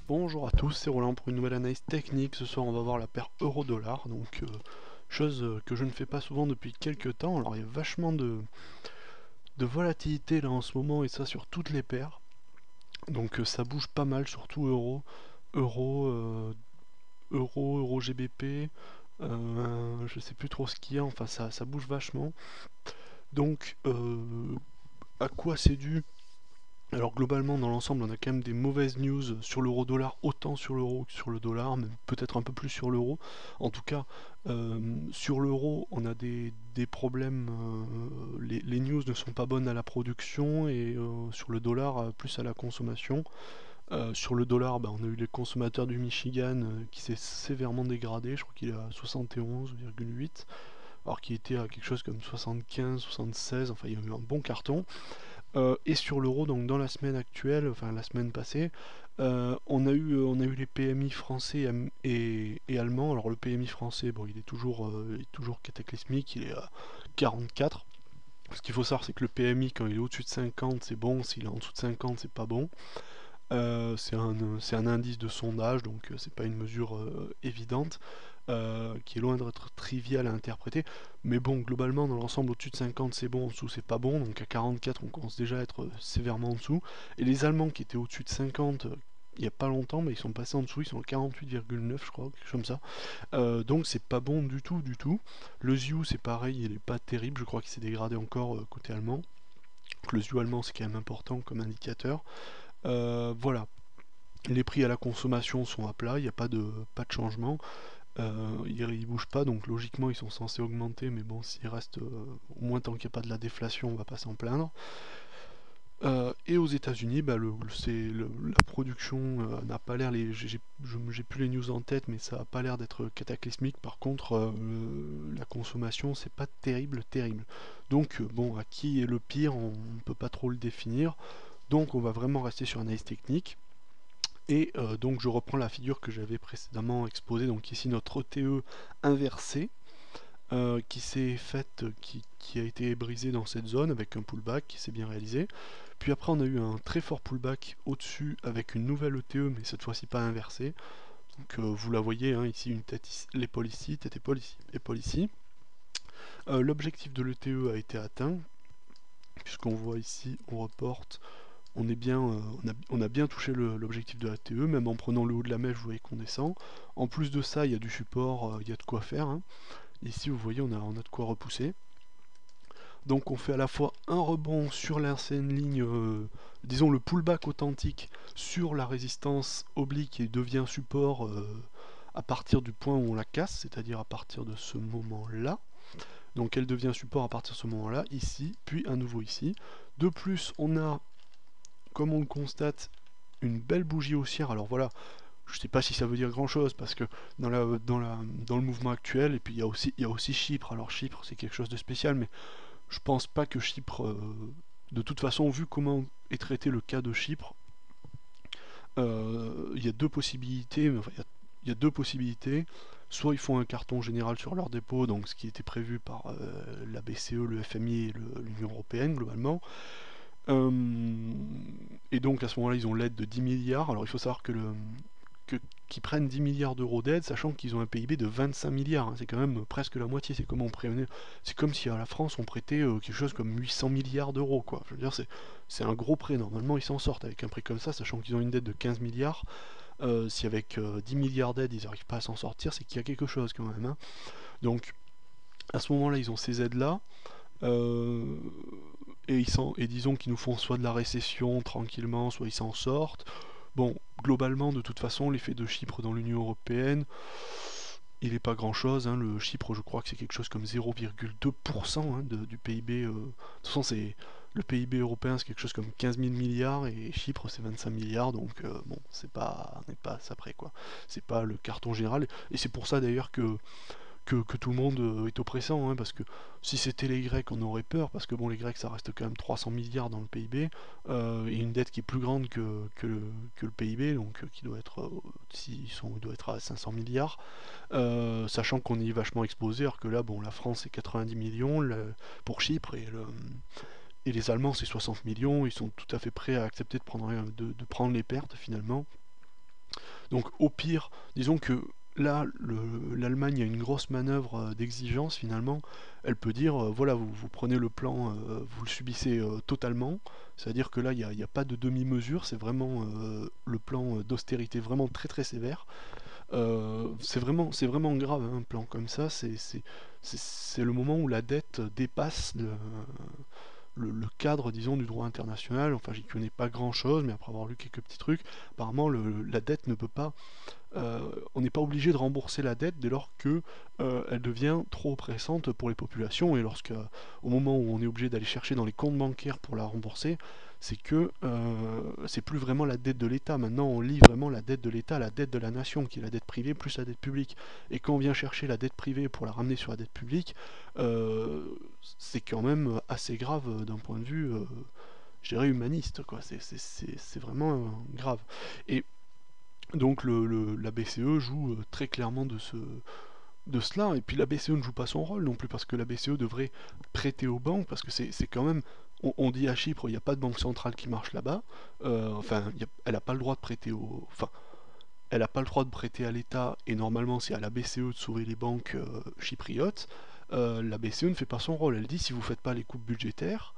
Bonjour à tous, c'est Roland pour une nouvelle analyse technique. Ce soir on va voir la paire euro-dollar, donc chose que je ne fais pas souvent depuis quelques temps. Alors il y a vachement de volatilité là en ce moment et ça sur toutes les paires. Donc ça bouge pas mal, surtout euro, euro GBP, je sais plus trop ce qu'il y a, enfin ça bouge vachement. Donc à quoi c'est dû? Alors globalement dans l'ensemble on a quand même des mauvaises news sur l'euro dollar, autant sur l'euro que sur le dollar, mais peut-être un peu plus sur l'euro. En tout cas sur l'euro on a des problèmes, les news ne sont pas bonnes à la production et sur le dollar plus à la consommation. Sur le dollar on a eu les consommateurs du Michigan qui s'est sévèrement dégradé, je crois qu'il est à 71,8 alors qu'il était à quelque chose comme 75, 76, enfin il y a eu un bon carton. Et sur l'euro, donc dans la semaine actuelle, enfin la semaine passée, on a eu les PMI français et allemands. Alors le PMI français, bon, il est toujours cataclysmique, il est à 44. Ce qu'il faut savoir, c'est que le PMI, quand il est au-dessus de 50, c'est bon, s'il est en dessous de 50, c'est pas bon. C'est un indice de sondage, donc c'est pas une mesure évidente, qui est loin d'être triviale à interpréter. Mais bon, globalement, dans l'ensemble, au-dessus de 50, c'est bon, en dessous, c'est pas bon. Donc à 44, on commence déjà à être sévèrement en dessous. Et les Allemands qui étaient au-dessus de 50 il n'y a pas longtemps, mais ils sont passés en dessous, ils sont à 48,9, je crois, quelque chose comme ça. Donc c'est pas bon du tout, du tout. Le ZIU, c'est pareil, il est pas terrible, je crois qu'il s'est dégradé encore côté allemand. Donc, le ZIU allemand, c'est quand même important comme indicateur. Voilà, les prix à la consommation sont à plat, il n'y a pas de changement. Ils bougent pas, donc logiquement ils sont censés augmenter, mais bon, s'ils restent, au moins tant qu'il n'y a pas de la déflation, on va pas s'en plaindre. Et aux États-Unis, la production n'a pas l'air, j'ai plus les news en tête, mais ça a pas l'air d'être cataclysmique. Par contre, la consommation, c'est pas terrible, terrible. Donc, bon, à qui est le pire, on ne peut pas trop le définir. Donc, on va vraiment rester sur analyse technique. Et donc je reprends la figure que j'avais précédemment exposée, donc ici notre ETE inversé qui s'est faite, qui a été brisé dans cette zone avec un pullback qui s'est bien réalisé. Puis après on a eu un très fort pullback au-dessus avec une nouvelle ETE, mais cette fois-ci pas inversée. Donc vous la voyez, hein, ici une tête, ici, l'épaule ici, tête épaule ici, épaule ici. L'objectif de l'ETE a été atteint, puisqu'on voit ici, on reporte on est bien, on a bien touché l'objectif de la TE, même en prenant le haut de la mèche, vous voyez qu'on descend. En plus de ça, il y a du support, il y a de quoi faire, hein. Ici, vous voyez, on a de quoi repousser. Donc on fait à la fois un rebond sur l'ancienne ligne, disons le pullback authentique sur la résistance oblique et devient support à partir du point où on la casse, c'est-à-dire à partir de ce moment-là. Donc elle devient support à partir de ce moment-là, ici, puis à nouveau ici. De plus, on a, comme on le constate, une belle bougie haussière. Alors voilà, je sais pas si ça veut dire grand chose parce que dans le mouvement actuel, et puis il y a aussi Chypre. Alors Chypre c'est quelque chose de spécial, mais je pense pas que Chypre, de toute façon, vu comment est traité le cas de Chypre, il y a deux possibilités. Enfin, il y a deux possibilités. Soit ils font un carton général sur leur dépôt, donc ce qui était prévu par la BCE, le FMI et l'Union Européenne globalement. Et donc à ce moment-là, ils ont l'aide de 10 milliards. Alors il faut savoir qu'ils prennent 10 milliards d'euros d'aide, sachant qu'ils ont un PIB de 25 milliards. Hein. C'est quand même presque la moitié. C'est comme si à la France on prêtait quelque chose comme 800 milliards d'euros, quoi. Je veux dire, c'est un gros prêt. Normalement, ils s'en sortent avec un prêt comme ça, sachant qu'ils ont une dette de 15 milliards. Si avec 10 milliards d'aide, ils n'arrivent pas à s'en sortir, c'est qu'il y a quelque chose quand même. Hein. Donc à ce moment-là, ils ont ces aides-là. Euh, et disons qu'ils nous font soit de la récession tranquillement, soit ils s'en sortent. Bon, globalement, de toute façon, l'effet de Chypre dans l'Union Européenne, il n'est pas grand-chose. Hein. Le Chypre, je crois que c'est quelque chose comme 0,2% hein, du PIB. De toute façon, le PIB européen, c'est quelque chose comme 15 000 milliards et Chypre, c'est 25 milliards. Donc, bon, on n'est pas à ça près, quoi. C'est pas le carton général. Et c'est pour ça, d'ailleurs, que tout le monde est oppressant, hein, parce que si c'était les Grecs, on aurait peur, parce que bon, les Grecs, ça reste quand même 300 milliards dans le PIB, et une dette qui est plus grande que le PIB, donc qui doit être, il doit être à 500 milliards, sachant qu'on y est vachement exposé, alors que là, bon, la France, c'est 90 millions pour Chypre, et les Allemands, c'est 60 millions, ils sont tout à fait prêts à accepter de prendre les pertes, finalement. Donc au pire, disons que là, l'Allemagne a une grosse manœuvre d'exigence finalement. Elle peut dire, voilà, vous prenez le plan, vous le subissez totalement. C'est-à-dire que là, il n'y a pas de demi-mesure, c'est vraiment le plan d'austérité vraiment très très sévère. C'est vraiment grave, hein, un plan comme ça. C'est le moment où la dette dépasse le cadre, disons, du droit international. Enfin, j'y connais pas grand-chose, mais après avoir lu quelques petits trucs, apparemment, la dette ne peut pas... on n'est pas obligé de rembourser la dette dès lors que elle devient trop oppressante pour les populations, et lorsque, au moment où on est obligé d'aller chercher dans les comptes bancaires pour la rembourser, c'est que c'est plus vraiment la dette de l'État. Maintenant, on lie vraiment la dette de l'État à la dette de la nation, qui est la dette privée plus la dette publique. Et quand on vient chercher la dette privée pour la ramener sur la dette publique, euh, c'est quand même assez grave d'un point de vue, je dirais, humaniste, quoi. C'est vraiment grave. Et donc la BCE joue très clairement de cela, et puis la BCE ne joue pas son rôle non plus, parce que la BCE devrait prêter aux banques, parce que c'est quand même, on dit à Chypre, il n'y a pas de banque centrale qui marche là-bas, enfin, elle n'a pas le droit de prêter enfin, elle n'a pas le droit de prêter à l'État, et normalement c'est à la BCE de sauver les banques chypriotes. La BCE ne fait pas son rôle, elle dit si vous ne faites pas les coupes budgétaires,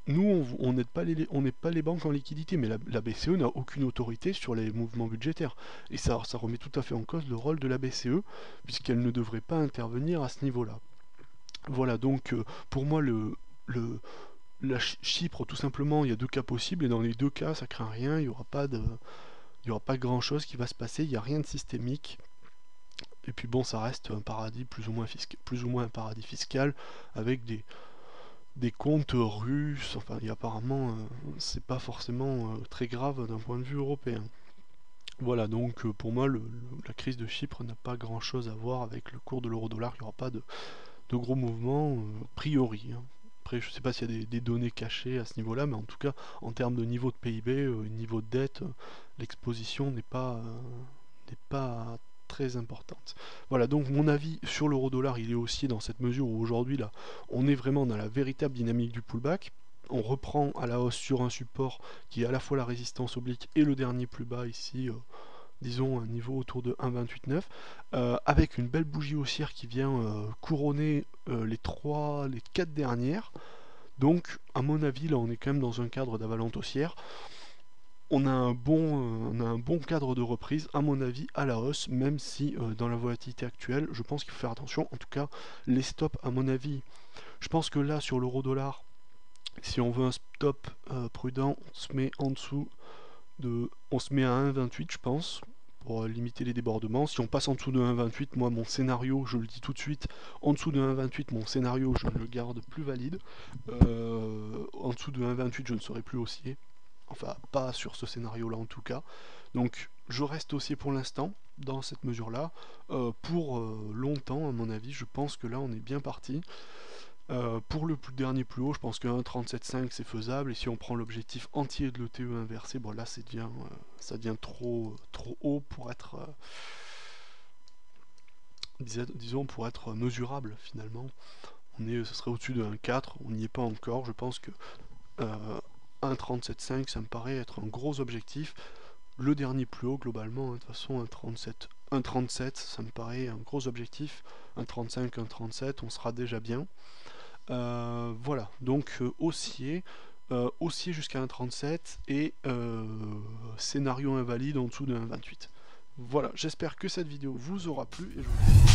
nous, on n'aide pas on n'aide pas les banques en liquidité, mais la BCE n'a aucune autorité sur les mouvements budgétaires. Et ça remet tout à fait en cause le rôle de la BCE, puisqu'elle ne devrait pas intervenir à ce niveau-là. Voilà, donc pour moi, Chypre, tout simplement, il y a deux cas possibles, et dans les deux cas, ça craint rien, il y aura pas grand-chose qui va se passer, il n'y a rien de systémique. Et puis bon, ça reste un paradis plus ou moins un paradis fiscal, avec des comptes russes, enfin, et apparemment, c'est pas forcément très grave d'un point de vue européen. Voilà, donc pour moi, la crise de Chypre n'a pas grand-chose à voir avec le cours de l'euro-dollar, il n'y aura pas de gros mouvements, a priori, hein. Après, je sais pas s'il y a des données cachées à ce niveau-là, mais en tout cas, en termes de niveau de PIB, niveau de dette, l'exposition n'est pas très importante. Voilà, donc mon avis sur l'euro-dollar, il est haussier dans cette mesure où aujourd'hui, là, on est vraiment dans la véritable dynamique du pullback. On reprend à la hausse sur un support qui est à la fois la résistance oblique et le dernier plus bas ici, disons un niveau autour de 1,28,9, avec une belle bougie haussière qui vient couronner les 4 dernières. Donc, à mon avis, là, on est quand même dans un cadre d'avalante haussière. On a on a un bon cadre de reprise, à mon avis, à la hausse, même si dans la volatilité actuelle, je pense qu'il faut faire attention. En tout cas, les stops, à mon avis, je pense que là, sur l'euro-dollar, si on veut un stop prudent, on se met en dessous on se met à 1,28, je pense, pour limiter les débordements. Si on passe en dessous de 1,28, moi, mon scénario, je le dis tout de suite, en dessous de 1,28, mon scénario, je le garde plus valide. En dessous de 1,28, je ne serai plus haussier. Enfin, pas sur ce scénario-là en tout cas. Donc, je reste haussier pour l'instant, dans cette mesure-là. Pour longtemps, à mon avis, je pense que là, on est bien parti. Pour le dernier plus haut, je pense que 1,37,5 c'est faisable, et si on prend l'objectif entier de l'ETE inversé, bon là ça devient trop haut pour être, disons, pour être mesurable finalement. Ce serait au-dessus de 1,4, on n'y est pas encore, je pense que 1,37,5 ça me paraît être un gros objectif. Le dernier plus haut globalement, hein, de toute façon 1,37 ça me paraît un gros objectif. 1,35, 1,37 on sera déjà bien. Voilà, donc haussier jusqu'à 1,37 et scénario invalide en dessous de 1,28. Voilà, j'espère que cette vidéo vous aura plu et je vous dis